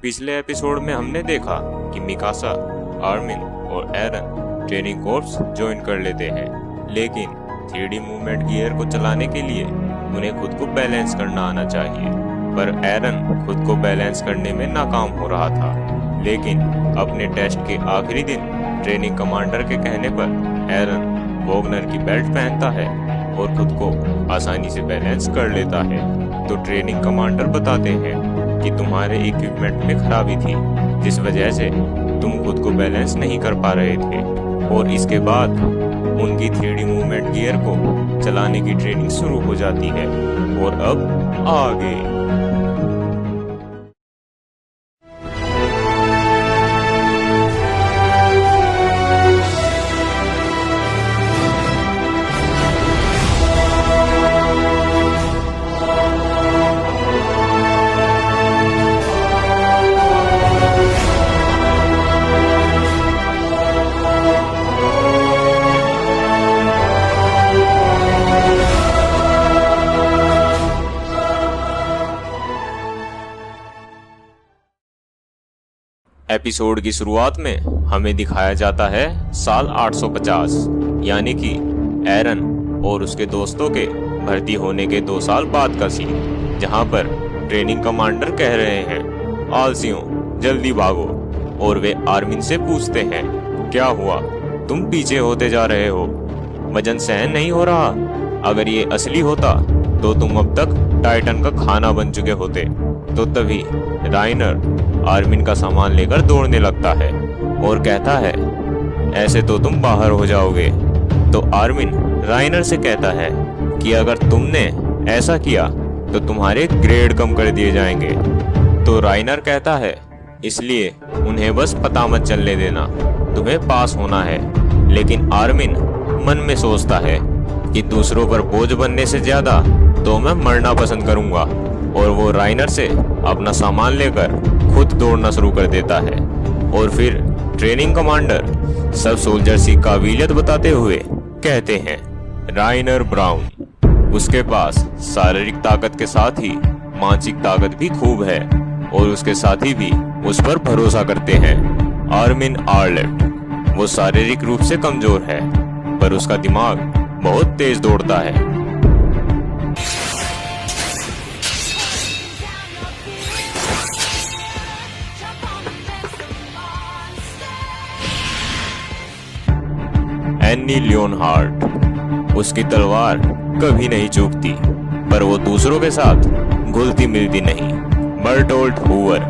पिछले एपिसोड में हमने देखा कि मिकासा, आर्मिन और एरन ट्रेनिंग कोर्स ज्वाइन कर लेते हैं, लेकिन 3D मूवमेंट गियर को चलाने के लिए उन्हें खुद को बैलेंस करना आना चाहिए। पर एरन खुद को बैलेंस करने में नाकाम हो रहा था। लेकिन अपने टेस्ट के आखिरी दिन ट्रेनिंग कमांडर के कहने पर एरन वॉगनर की बेल्ट पहनता है और खुद को आसानी से बैलेंस कर लेता है। तो ट्रेनिंग कमांडर बताते हैं कि तुम्हारे इक्विपमेंट में खराबी थी, जिस वजह से तुम खुद को बैलेंस नहीं कर पा रहे थे। और इसके बाद उनकी 3D मूवमेंट गियर को चलाने की ट्रेनिंग शुरू हो जाती है। और अब आगे एपिसोड की शुरुआत में हमें दिखाया जाता है साल 850, यानी कि एरन और उसके दोस्तों के भर्ती होने के 2 साल बाद का सीन, जहां पर ट्रेनिंग कमांडर कह रहे हैं, आलसियों जल्दी भागो। और वे आर्मिन से पूछते हैं, क्या हुआ, तुम पीछे होते जा रहे हो, वजन सहन नहीं हो रहा? अगर ये असली होता तो तुम अब तक टाइटन का खाना बन चुके होते। तो तभी राइनर आर्मिन का सामान लेकर दौड़ने लगता है और कहता है, ऐसे तो तुम बाहर हो जाओगे। तो आर्मिन राइनर से कहता है कि अगर तुमने ऐसा किया तो तुम्हारे ग्रेड कम कर दिए जाएंगे। तो राइनर कहता है, इसलिए उन्हें बस पता मत चलने देना, तुम्हें पास होना है। लेकिन आर्मिन मन में सोचता है कि दूसरों पर बोझ बनने से ज्यादा तो मैं मरना पसंद करूंगा। और वो राइनर से अपना सामान लेकर खुद दौड़ना शुरू कर देता है। और फिर ट्रेनिंग कमांडर सब सोल्जर्स की काबिलियत बताते हुए कहते हैं, राइनर ब्राउन, उसके पास शारीरिक ताकत के साथ ही मानसिक ताकत भी खूब है और उसके साथी भी उस पर भरोसा करते हैं। आर्मिन आर्लेट, वो शारीरिक रूप से कमजोर है पर उसका दिमाग बहुत तेज दौड़ता है। एनी लियोनहार्ट, उसकी तलवार कभी नहीं चूकती पर वो दूसरों के साथ घुलती मिलती नहीं। बर्टोल्ट हूवर,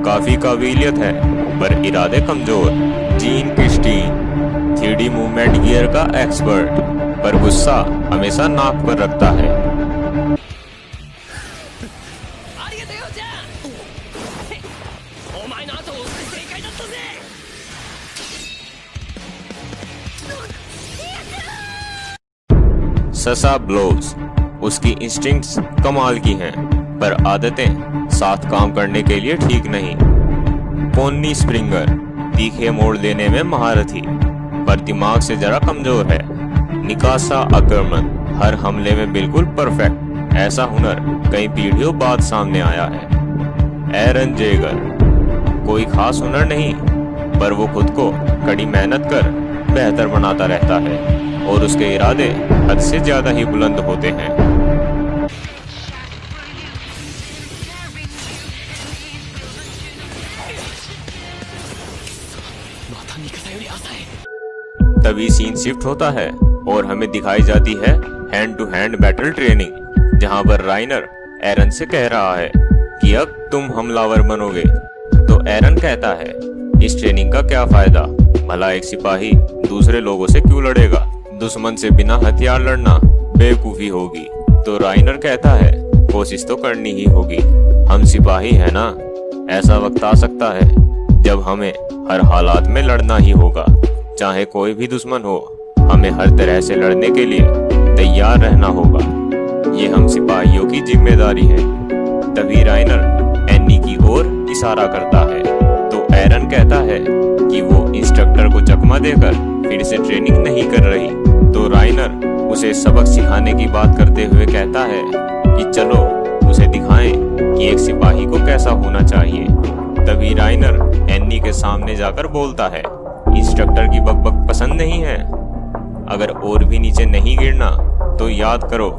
काफी काबिलियत है पर इरादे कमजोर। Gene Christine, 3D movement gear का एक्सपर्ट पर गुस्सा हमेशा नाक पर रखता है। ससा ब्लोज, उसकी इंस्टिंक्ट्स कमाल की हैं पर आदतें साथ काम करने के लिए ठीक नहीं। पोन्नी स्प्रिंगर, तीखे मोड़ लेने में महारथी पर दिमाग से जरा कमजोर है। निकासा अकरमन, हर हमले में बिल्कुल परफेक्ट, ऐसा हुनर कई पीढ़ियों बाद सामने आया है। एरन जेगर, कोई खास हुनर नहीं पर वो खुद को कड़ी मेहनत कर बेहतर बनाता रहता है और उसके इरादे हद से ज्यादा ही बुलंद होते हैं। तभी सीन शिफ्ट होता है और हमें दिखाई जाती है hand to hand battle training, जहां पर राइनर एरन से कह रहा है कि अब तुम हमलावर बनोगे। तो एरन कहता है, इस ट्रेनिंग का क्या फायदा, भला एक सिपाही दूसरे लोगों से क्यों लड़ेगा, दुश्मन से बिना हथियार लड़ना बेवकूफी होगी। तो राइनर कहता है, कोशिश तो करनी ही होगी, हम सिपाही है ना। ऐसा वक्त आ सकता है जब हमें हर हालात में लड़ना ही होगा, चाहे कोई भी दुश्मन हो, हमें हर तरह से लड़ने के लिए तैयार रहना होगा, ये हम सिपाहियों की जिम्मेदारी है। तभी राइनर एनी की ओर इशारा करता है। तो एरन कहता है कि वो इंस्ट्रक्टर को चकमा देकर फिर से ट्रेनिंग नहीं कर रही। तो राइनर उसे सबक सिखाने की बात करते हुए कहता है कि चलो उसे दिखाएं कि एक सिपाही को कैसा होना चाहिए। तभी राइनर एन्नी के सामने जाकर बोलता है, इंस्ट्रक्टर की बकबक पसंद नहीं है। अगर और भी नीचे नहीं गिरना तो याद करो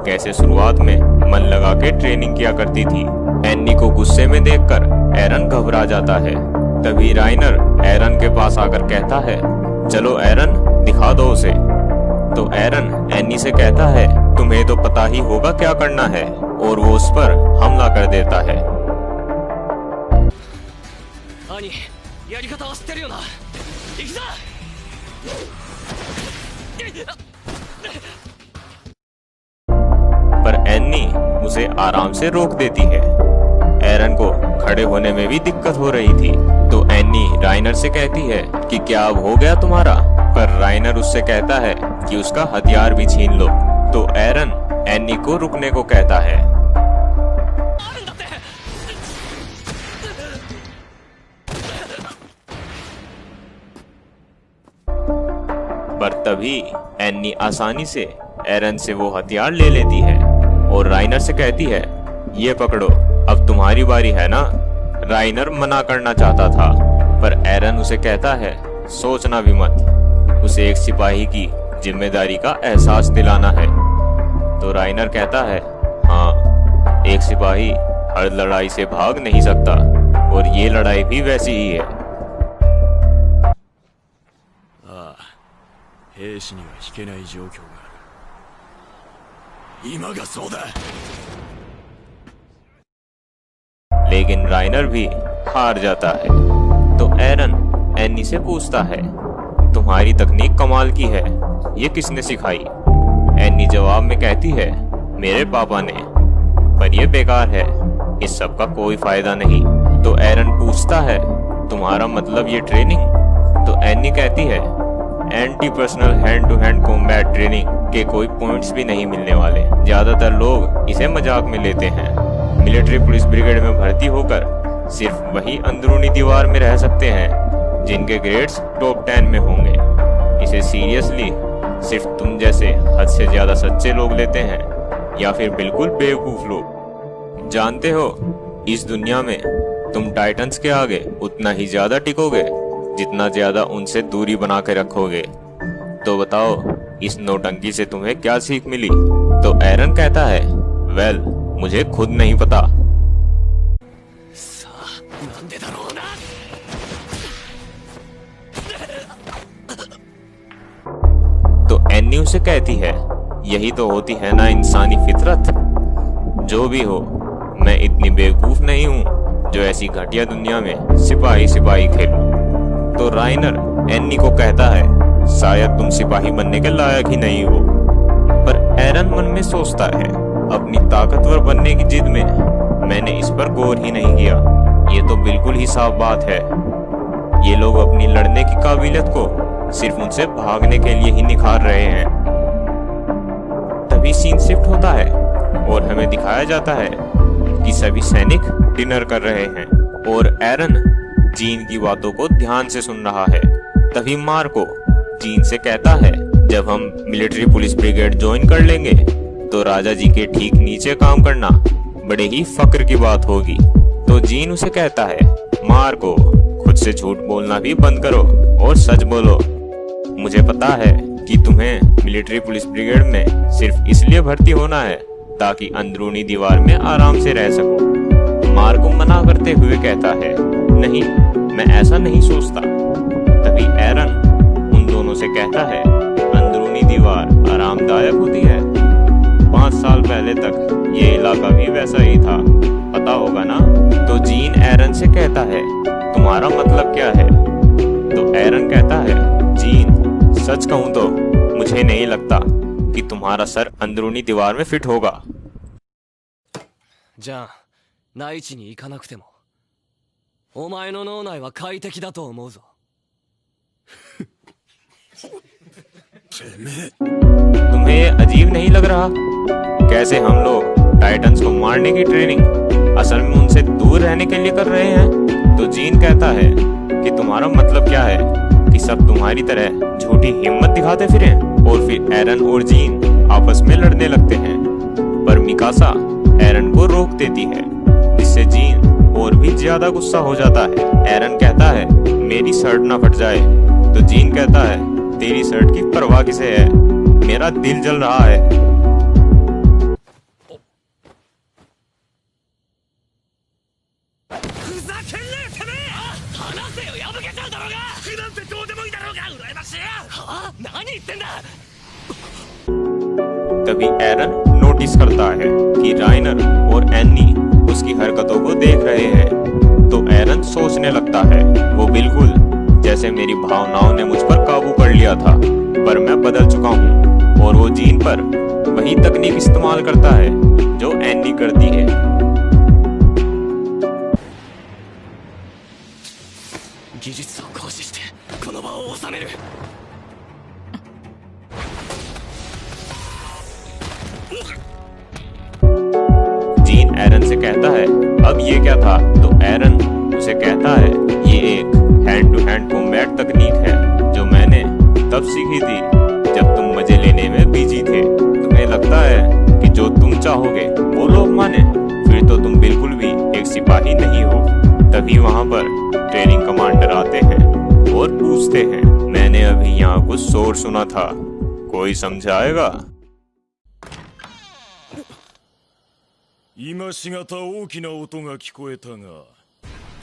कैसे शुरुआत में मन लगा के ट्रेनिंग किया करती थी। एन्नी को गुस्से में देखकर एरन घबरा जाता है। तभी राइनर एरन के पास आकर कहता है, चलो एरन दिखा दो उसे। तो एरन एन्नी से कहता है, तुम्हें तो पता ही होगा क्या करना है, और वो उस पर हमला कर देता है। पर एन्नी उसे आराम से रोक देती है। एरन को खड़े होने में भी दिक्कत हो रही थी, तो एन्नी राइनर से कहती है कि क्या अब हो गया तुम्हारा। पर राइनर उससे कहता है कि उसका हथियार भी छीन लो। तो एरन एन्नी को रुकने को कहता है। पर तभी एन्नी आसानी से एरन से वो हथियार ले लेती है और राइनर से कहती है, ये पकड़ो, अब तुम्हारी बारी है ना। राइनर मना करना चाहता था, पर एरन उसे कहता है, सोचना भी मत, उसे एक सिपाही की जिम्मेदारी का एहसास दिलाना है। तो राइनर कहता है, हाँ, एक सिपाही हर लड़ाई से भाग नहीं सकता, और ये लड़ाई भी वैसी ही है। लेकिन राइनर भी हार जाता है। तो एरन एन्नी से पूछता है, तुम्हारी तकनीक कमाल की है, ये किसने सिखाई। एन्नी जवाब में कहती है, मेरे पापा ने, पर ये बेकार है, इस सब का कोई फायदा नहीं। तो एरन पूछता है, तुम्हारा मतलब ये ट्रेनिंग। तो एन्नी कहती है, anti personal hand to hand combat training के कोई पॉइंट्स भी नहीं मिलने वाले। ज्यादातर लोग इसे मजाक में लेते हैं। मिलिट्री पुलिस ब्रिगेड में भर्ती होकर सिर्फ वही अंदरूनी दीवार में रह सकते हैं जिनके ग्रेड्स टॉप 10 में होंगे। इसे सीरियसली सिर्फ तुम जैसे हद से ज्यादा सच्चे लोग लेते हैं, या फिर बिल्कुल बेवकूफ लोग। जानते हो, इस दुनिया में तुम टाइटन्स के आगे उतना ही ज्यादा टिकोगे जितना ज्यादा उनसे दूरी बना के रखोगे। तो बताओ, इस नौटंकी से तुम्हें क्या सीख मिली। तो एरन कहता है, वेल, मुझे खुद नहीं पता। तो एन्नी उसे कहती है, यही तो होती है ना इंसानी फितरत। जो भी हो, मैं इतनी बेवकूफ नहीं हूँ जो ऐसी घटिया दुनिया में सिपाही सिपाही खेलूं। तो राइनर एन्नी को कहता है, शायद तुम सिपाही बनने के लायक ही नहीं हो। पर एरन मन में सोचता है, अपनी ताकतवर बनने की जिद में मैंने इस पर गौर ही नहीं किया। ये तो बिल्कुल ही साफ बात है, ये लोग अपनी लड़ने की काबिलियत को सिर्फ उनसे भागने के लिए ही निखार रहे हैं। तभी सीन शिफ्ट होता है और हमें दिखाया जाता है कि सभी सैनिक डिनर कर रहे हैं और एरन जीन की बातों को ध्यान से सुन रहा है। तभी मार्को जीन से कहता है, जब हम मिलिट्री पुलिस ब्रिगेड ज्वाइन कर लेंगे तो राजा जी के ठीक नीचे काम करना बड़े ही फक्र की बात होगी। तो जीन उसे कहता है, मार्को, खुद से झूठ बोलना भी बंद करो और सच बोलो। मुझे पता है कि तुम्हें मिलिट्री पुलिस ब्रिगेड में सिर्फ इसलिए भर्ती होना है ताकि अंदरूनी दीवार में आराम से रह सको। मार्को मना करते हुए कहता है, नहीं, मैं ऐसा नहीं सोचता। तभी एरन उन दोनों से कहता है, अंदरूनी दीवार आरामदायक होती है। 5 साल पहले तक ये इलाका भी वैसा ही था, पता होगा ना। तो जीन एरन से कहता है, तुम्हारा मतलब क्या है। तो एरन कहता है, जीन, सच कहूं तो मुझे नहीं लगता कि तुम्हारा सर अंदरूनी दीवार में फिट होगा। जा, 内地に行かなくてもお前の脳内は快適だと思うぞ。तुम्हें ये अजीब नहीं लग रहा कैसे हम लोग टाइटन्स को मारने की ट्रेनिंग असल में उनसे दूर रहने के लिए कर रहे हैं। तो जीन कहता है कि तुम्हारा मतलब क्या है कि सब तुम्हारी तरह झूठी हिम्मत दिखाते फिरें। और फिर एरन और जीन आपस में लड़ने लगते हैं, पर मिकासा एरन को रोक देती है, जिससे जीन और भी ज्यादा गुस्सा हो जाता है। एरन कहता है मेरी शर्ट ना फट जाए, तो जीन कहता है तेरी शर्ट की परवाह किसे है, मेरा दिल जल रहा है। तभी एरन नोटिस करता है कि राइनर और एन्नी उसकी हरकतों को देख रहे हैं। तो एरन सोचने लगता है वो बिल्कुल जैसे मेरी भावनाओं ने मुझ पर काबू कर लिया था, पर मैं बदल चुका हूँ। और वो जीन पर वही तकनीक इस्तेमाल करता है जो एन्नी करती है। जीन एरन से कहता है अब ये क्या था, तो एरन उसे कहता है ये एक हैंड टू हैंड कॉम्बैट तकनीक है जो मैंने तब सीखी थी जब तुम मजे लेने में बिजी थे। तुम्हें लगता है कि जो तुम चाहोगे वो लोग माने, फिर तो तुम बिल्कुल भी एक सिपाही नहीं हो। तभी वहां पर ट्रेनिंग कमांडर आते हैं और पूछते हैं मैंने अभी यहाँ कुछ शोर सुना था, कोई समझाएगा? 今しがた大きな音が聞こえたが、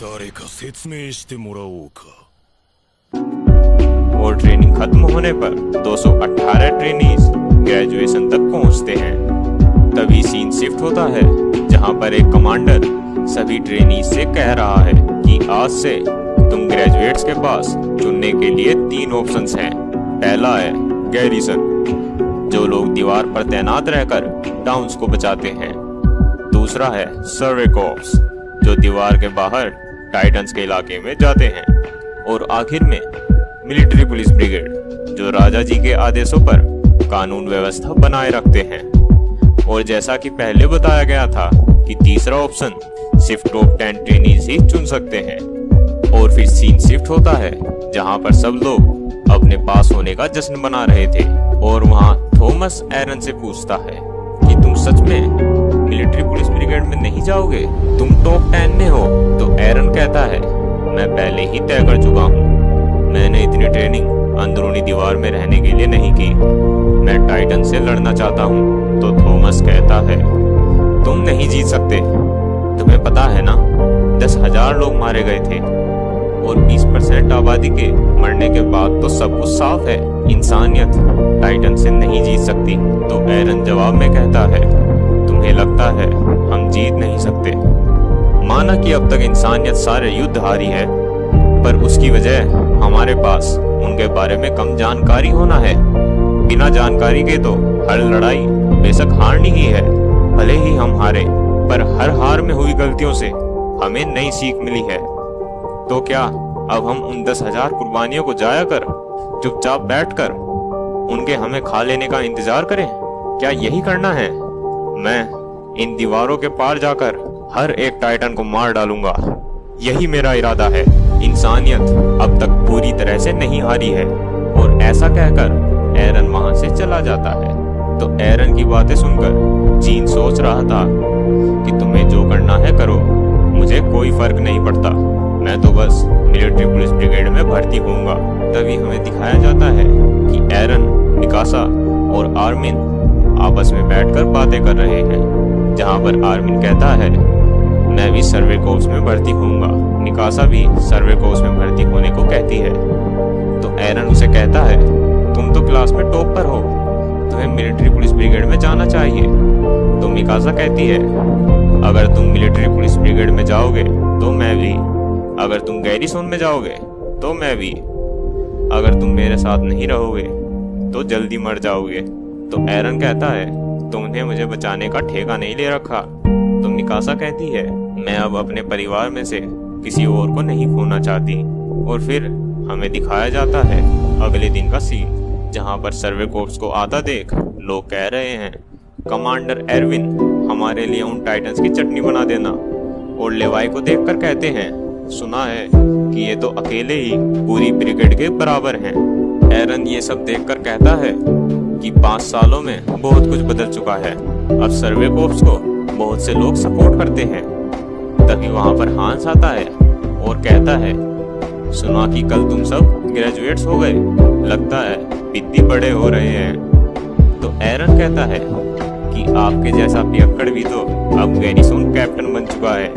誰か説明してもらおうか。 और ट्रेनिंग खत्म होने पर 218 ट्रेनीज ग्रेजुएशन तक पहुंचते हैं। तभी सीन शिफ्ट होता है जहां पर एक कमांडर सभी ट्रेनीज से कह रहा है कि आज से तुम ग्रेजुएट्स के पास चुनने के लिए 3 ऑप्शंस हैं। पहला है गैरिसन, जो लोग दीवार पर तैनात रहकर टाउन्स को बचाते हैं। दूसरा है सर्वे कॉर्प्स, जो दीवार के बाहर टाइटन्स के इलाके में जाते हैं। और आखिर में मिलिट्री पुलिस ब्रिगेड, जो राजा जी के आदेशों पर कानून व्यवस्था बनाए रखते हैं। और जैसा कि पहले बताया गया था कि तीसरा ऑप्शन सिर्फ टॉप 10 ट्रेनीज ही चुन सकते हैं। और फिर सीन शिफ्ट होता है जहां पर सब लोग अपने पास होने का जश्न मना रहे थे। और वहां थॉमस एरन से पूछता है कि तुम सच में मिलिट्री पुलिस ब्रिगेड में नहीं जाओगे, तुम टॉप 10 में हो? तो एरन कहता है मैं पहले ही तय कर चुका हूँ, मैंने इतनी ट्रेनिंग अंदरूनी दीवार में रहने के लिए नहीं की, मैं टाइटन से लड़ना चाहता हूँ। तो थॉमस कहता है तुम नहीं जीत सकते, तुम्हें पता है ना 10,000 लोग मारे गए थे और 20% आबादी के मरने के बाद तो सब कुछ साफ है, इंसानियत टाइटन से नहीं जीत सकती। तो एरन जवाब में कहता है तुम्हें लगता है हम जीत नहीं सकते, माना कि अब तक इंसानियत सारे युद्ध हारी है, पर उसकी वजह हमारे पास उनके बारे में कम जानकारी होना है। बिना जानकारी के तो हर लड़ाई बेशक हारनी ही है, भले ही हम हारे, पर हर हार में हुई गलतियों से हमें नई सीख मिली है। तो क्या अब हम उन 10,000 कुर्बानियों को जाया कर चुपचाप बैठकर उनके हमें खा लेने का इंतजार करें? क्या यही करना है? मैं इन दीवारों के पार जाकर हर एक टाइटन को मार डालूंगा, यही मेरा इरादा है। इंसानियत अब तक पूरी तरह से नहीं हारी है। और ऐसा कहकर एरन वहां से चला जाता है। तो एरन की बातें सुनकर जीन सोच रहा था कि तुम्हें जो करना है करो, मुझे कोई फर्क नहीं पड़ता, मैं तो बस मिलिट्री पुलिस ब्रिगेड में भर्ती होऊंगा। तभी हमें दिखाया जाता है कि एरन, मिकासा और आर्मिन आपस में बैठकर बातें कर रहे हैं, जहां पर आर्मिन कहता है मैं भी सर्वे कोर्स में भर्ती होऊंगा, मिकासा भी सर्वे कोर्स में भर्ती होने को कहती है। तो एरन उसे कहता है तुम तो क्लास में टॉप पर हो, तुम्हें मिलिट्री पुलिस ब्रिगेड में जाना चाहिए। तो मिकासा कहती है अगर तुम मिलिट्री पुलिस ब्रिगेड में जाओगे तो मैं भी, अगर तुम गैरिसन में जाओगे तो मैं भी, अगर तुम मेरे साथ नहीं रहोगे तो जल्दी मर जाओगे। तो एरन कहता है तुमने मुझे बचाने का ठेका नहीं ले रखा। तो मिकासा कहती है मैं अब अपने परिवार में से किसी और को नहीं खोना चाहती। और फिर हमें दिखाया जाता है अगले दिन का सीन, जहां पर सर्वे कोर्प्स को आता देख लोग कह रहे हैं कमांडर एरविन हमारे लिए उन टाइटन्स की चटनी बना देना। और लेवाई को देखकर कहते हैं सुना है कि ये तो अकेले ही पूरी ब्रिगेड के बराबर हैं। एरन ये सब देखकर कहता है कि 5 सालों में बहुत कुछ बदल चुका है, अब सर्वे कोर्प्स को बहुत से लोग सपोर्ट करते हैं। तभी वहां पर हांस आता है और कहता है, सुना कि कल तुम सब ग्रेजुएट्स हो गए, लगता है इतनी बड़े हो रहे हैं। तो एरन कहता है कि आपके जैसा पियक्कड़ भी तो अब गैरिसन कैप्टन बन चुका है।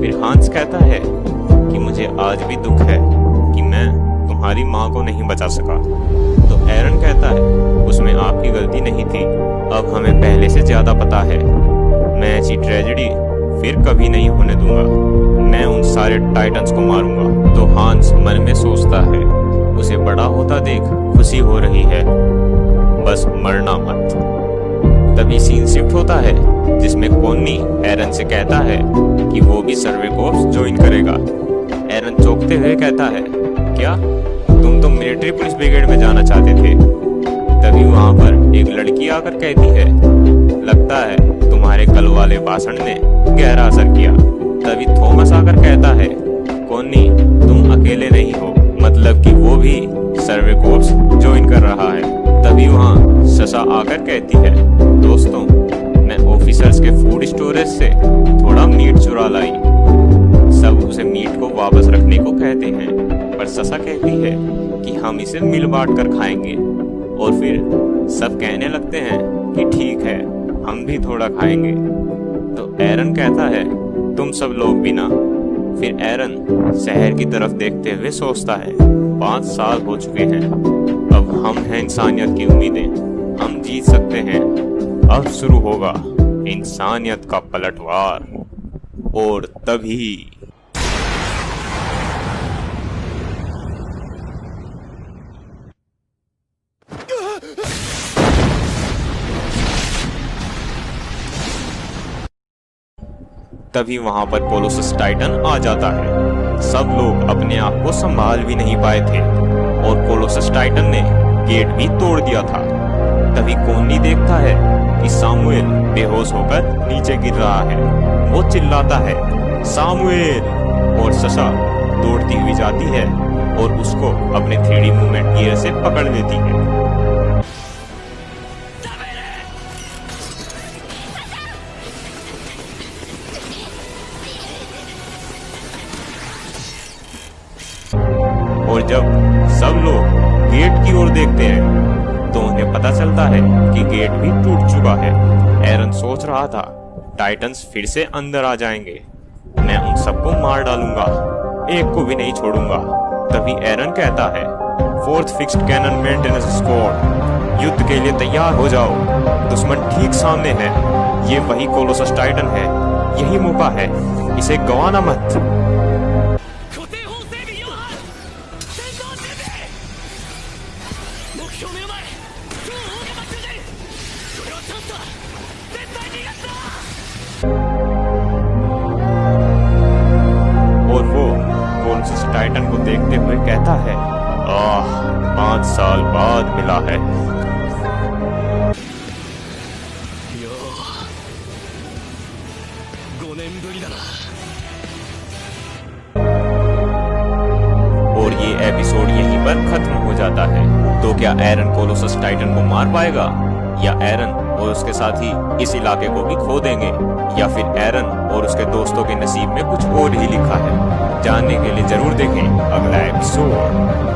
फिर हांस कहता है कि मुझे आज भी दुख है कि मैं तुम्हारी माँ को नहीं बचा सका। तो एरन कहता है, उसमें आपकी गलती नहीं थी, अब हमें पहले से ज्यादा पता है। मैं ऐसी ट्रेजेडी फिर कभी नहीं होने दूंगा, मैं उन सारे टाइटन्स को मारूंगा। तो हांस मन में सोचता है, उसे बड़ा होता देख खुशी हो रही है, बस मरना मत। तभी सीन शिफ्ट होता है जिसमें कोन्नी एरन से कहता है कि वो भी सर्वे कोर्स ज्वाइन करेगा। एरन चौंकते हुए कहता है, क्या तुम तो मिलिट्री पुलिस ब्रिगेड में जाना चाहते थे? तभी वहां पर एक लड़की आकर कहती है, लगता है तुम्हारे कल वाले भाषण ने गहरा असर किया। तभी थॉमस आकर कहता है, कोन्नी तुम अकेले नहीं हो, मतलब कि वो भी सर्वे कोर्स ज्वाइन कर रहा है। तभी वहाँ ससा आकर कहती है, दोस्तों मैं ऑफिसर्स के फूड स्टोरेज से थोड़ा मीट चुरा लाई। सब उसे मीट को वापस रखने को कहते हैं, पर ससा कहती है कि हम इसे मिल बांट कर खाएंगे। और फिर सब कहने लगते हैं कि ठीक है, हम भी थोड़ा खाएंगे। तो एरन कहता है, तुम सब लोग भी ना। फिर एरन शहर की तरफ देखते हुए सोचता है, 5 साल हो चुके हैं, अब हम हैं इंसानियत की उम्मीदें, हम जीत सकते हैं। अब शुरू होगा इंसानियत का पलटवार। और तभी वहां पर कोलोसस टाइटन आ जाता है। सब लोग अपने आप को संभाल भी नहीं पाए थे और कोलोसस टाइटन ने गेट भी तोड़ दिया था। तभी कोन्नी देखता है कि सामुएल बेहोश होकर नीचे गिर रहा है। वो चिल्लाता है, सामुएल! और ससा दौड़ती हुई जाती है और उसको अपने 3D मूवमेंट गियर से पकड़ लेती है। और जब सब लोग गेट की ओर देखते हैं तो उन्हें पता चलता है कि गेट भी टूट चुका है। एरन सोच रहा था टाइटन्स फिर से अंदर आ जाएंगे, मैं उन सबको मार डालूंगा, एक को भी नहीं छोड़ूंगा। तभी एरन कहता है, 4th fixed cannon maintenance squad, युद्ध के लिए तैयार हो जाओ, दुश्मन ठीक सामने है। ये वही कोलोसस टाइटन है, यही मौका है, इसे गंवाना मत। और वो कोलोसस टाइटन को देखते हुए कहता है, 5 साल बाद मिला है। और ये एपिसोड यहीं पर खत्म हो जाता है। तो क्या एरन कोलोसस टाइटन को मार पाएगा, या एरन और उसके साथी इस इलाके को भी खो देंगे, या फिर एरन और उसके दोस्तों के नसीब में कुछ और ही लिखा है? जानने के लिए जरूर देखें अगला एपिसोड।